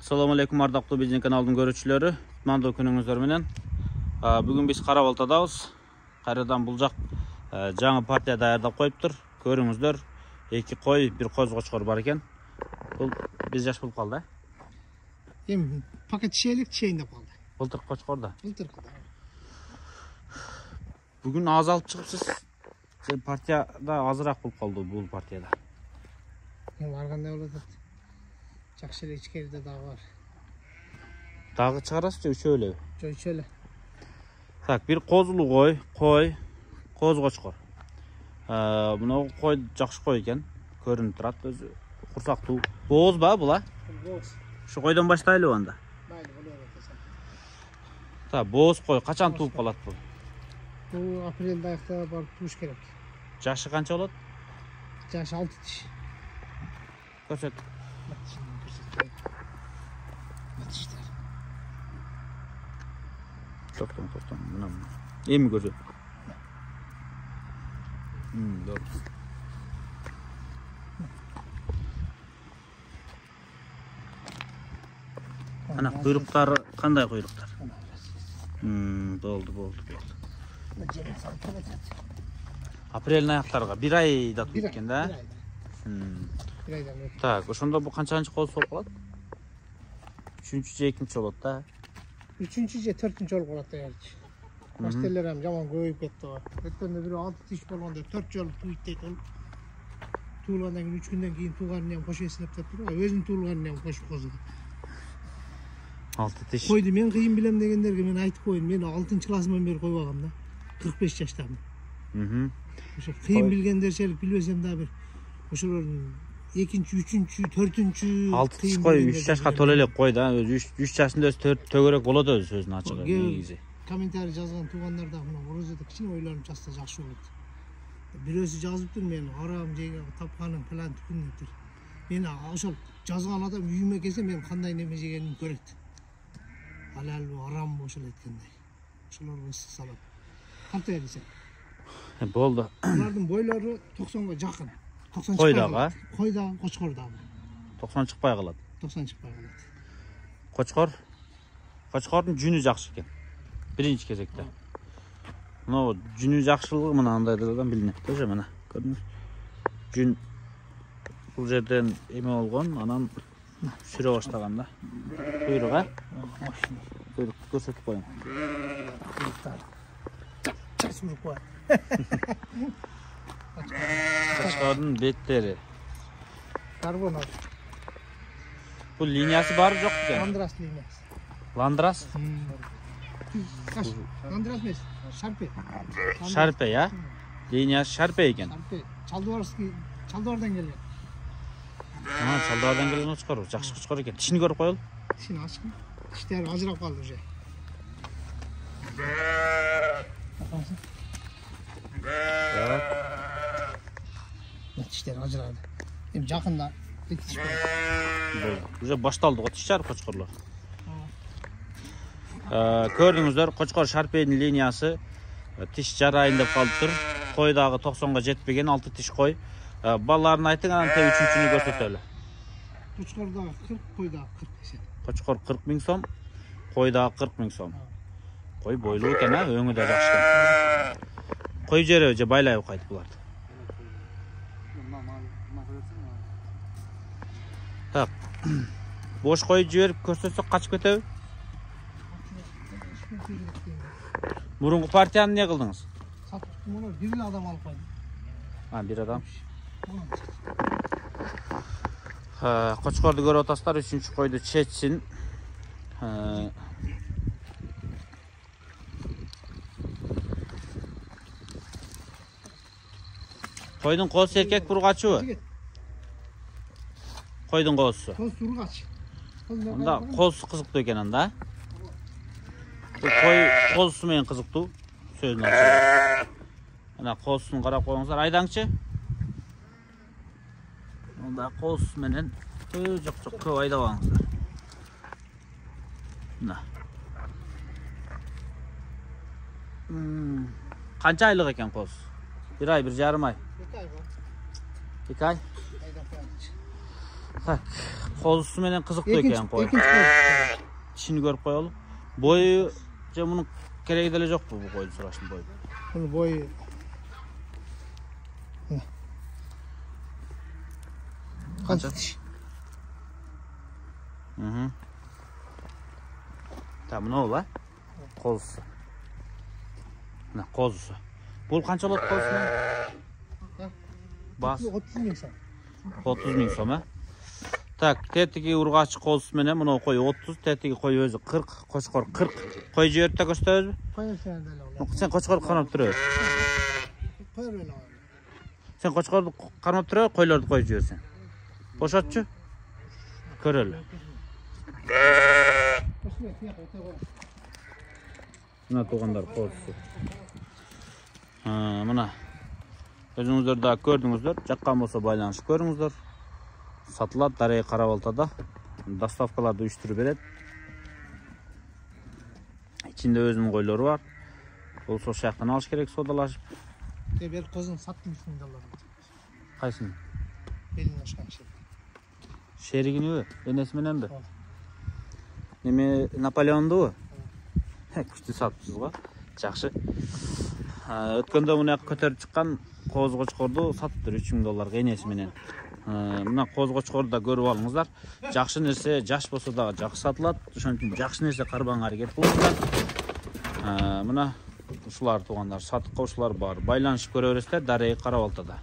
Assalamu alaikum ардактуу биздин каналдын көрүүчүлөрү. Кутмандуу күнүңүздөр менен. Бүгүн биз Кара Балтадабыз. Кайрадан бул жак жаңы партия даярдап коюптур. Көрүңүздөр. 2 кой, 1 коз кочкор бар экен. Бул биз жаш болуп калды. Эми пакет чейин деп калды. Былтыр кочкорда. Былтыркыда. Бүгүн аз алып чыгыпсыз. Сен партияда азыраак болуп калды бул партияда. Эми баргандай болот. Жакшы эле ичкерide дагы бар. Дагы чыгарасыз же үчөө элеби? Жок, үчөө эле. Так, бир козулуу кой, коз кочкор. Мына кой жакшы кой экен. Көрүнүп турат, өзү курсактуу. Бооз ба бул, а? Бооз. Ушу койдон баштайлыбы анда? Майли болот. Та, бооз кой качан тууп калат бул? Бул апрелде аякта барып тууш керек. Жашы канча болот? Жашы 6 тиш. Көрсөт. Токтом. Мына. Эми көрсөт. Doğru. Ana kuyruktары кандай кuyруктар? Болду. Апрелдин аяктарга 1 айда туруп экен да? 1 айдан өтүп. Так, ошондо бул канчанчы коз болуп калат? 3-чү же 2-чи болот да? 3-чү же 4-чү болуп калат да. Маштерлер ham жаман көбөйүп кетти. Өткөндө бир 6 тиш болгондо 4 жолу туйт дейт ол. Туулгандан кийин 3 күндөн кийин тууганын ham кошо эсептеп туруп, өзүнүн туулганын ham кошуп козду. 6 тиш. Койду мен кыйын билем дегендерге мен айтып коеюн. Мен 6-классыман бери койбагам да. 45 жаштамын. Ошо кыйын билгендерчелик билбесем да бир ошолордун 2-чү, 3-чү, 4-чү 6 тиш кой 3 жашка толо элек кой да. 3 жашында өзү төгөрөк болот өзү сөзүн ачыгы негизи. Комментарий жазган туугандар да мына орозодо кичине ойлонуп жазса жакшы болот. Бирөөсү жазыптыр мен арам жейге тапканым план түкүнөптүр. Мен ошол жазган адам үйүмө келсе мен кандай неме жегенимди көрөт. Алалбы арамбы ошол айткандай. Ошолорго ысык салат. Канча бересиң? Болду. Алардын бойлору 90га жакын. 90 Кой дагы? Кой дагы, кочкор дагы. 90 чыкпай калат. 90 чыкпай калат. Кочкордун жүнү жакшы экен. Биринчи кезекте. Мына жүнү жакшылыгы мына андайдан билинет. Көжө мына. Көрдүңүз? Жүн бул жерден эме болгон, анан сүрө баштаган да. Куйрук, а? Куйрук көрсөтүп коюң. Сүрүп кой. Кочкордун беттери. Карбонат. Бул линиясы бар жок экен? Ландрас линиясы. Ландрас? Каш, Ландрас эмес, Шарпе. Шарпе, я? Линиясы Шарпе экен. Шарпе. Чалдыбардан келген. Чалдыбардан келген кочкор, жакшы кочкор экен. Тишин көрүп коелу. Тишин ачык. Тиштери ажырап калды уже. Тиштери ажырады. Эми жакында 2 тиш бар. Уже башталды го тишчар кочкорлор. Көрдүңүздөр, кочкор Шарпенин линиясы тиш жарайын деп калыптыр. Кой дагы 90га жетпеген 6 тиш кой. Балларын айтың, анан 3-чүнү көрсөтөлү. Кочкор дагы 40, кой дагы 40 десет. Кочкор 40 000 сом, кой дагы 40 000 сом. Кой бойлуу экен, а? Өңү да жакшы экен. Кой жереби же байлайбы кайтып буларды? Так. Бош кой жиберип көрсөтсөк качып кетеби? Мурунку партияны не кылдыңыз? Саттым оны бир эле адам алып койдум. Бир адам. Кочкорду көрүп атасыздар, 3-чү койду чечсин. Койдун коосу эркек бургачыбы? Койдун коосу. Коз тургач. Анда коосу кызыктуу экен анда. Кой коосу менен кызыктуу. Сөзүн ачыгы. Ana koosunu qarap qo'yingizlar, aydangchi. Unda qoos menen jo'q ko'p aydab olingizlar. Mana. Qancha oylik ekan qoos? 1 ay, 1,5 ay. 2 ay. 2 ay. Tak, Козусу менен кызыктуу экен кой. Экинчи коз. Тишини көрүп коелу. Бою же мунун кереги деле жокпу бу койду сураштын бою. Bunun boyu Kança? kaç diş? Tamam ne ola? Kozusu. Ne kozusu. Bu kança lot kozusu? Bas. 30 bin son. 30 bin so'm. Tak, tetigi urg'achi qo'zisi bilan buni qo'y 30, tetigi qo'y o'zi 40, qo'chqor 40. Qo'y yerda ko'rsatadi. Koyarsan da ola. Sen qo'chqorni qarab turib. Koyar öyle. Sen qo'chqorni qarab turib, qo'ylarni qo'yib jiyersan. Qo'shatchi. Ko'ril. Mana to'g'anlar qo'zisi. Mana özüңүздөр да көрдүңүздөр, жаккан болсо байланышып көрүңүздөр. Сатылат Дарей Карабалтада. Доставкаларды уюштуруп берет. İçinde өзүнүн койлору бар. Болсо шаяктан алыш керек содалашып. Бер козун саттым сындалар. Кайсын? Белин ашкан şey. Шеригинби? Энеси мененби? Неме Наполеондубу? Күчтүү сатыпсыз го. Жакшы. Өткөндө муну көтөрүп чыккан коз кочкорду саттыр $3000 энеси менен. Мына коз кочкорду да көрүп алыңыздар. Жакшы нерсе жаш болсо дагы жакшы сатылат. Ошон үчүн жакшы нерсе карбаңга аракет кылыңыздар. Мына ушулар туугандар, сатыкка ушулар бар. Байланышып көрө бересиздер Дарей Карабалтада.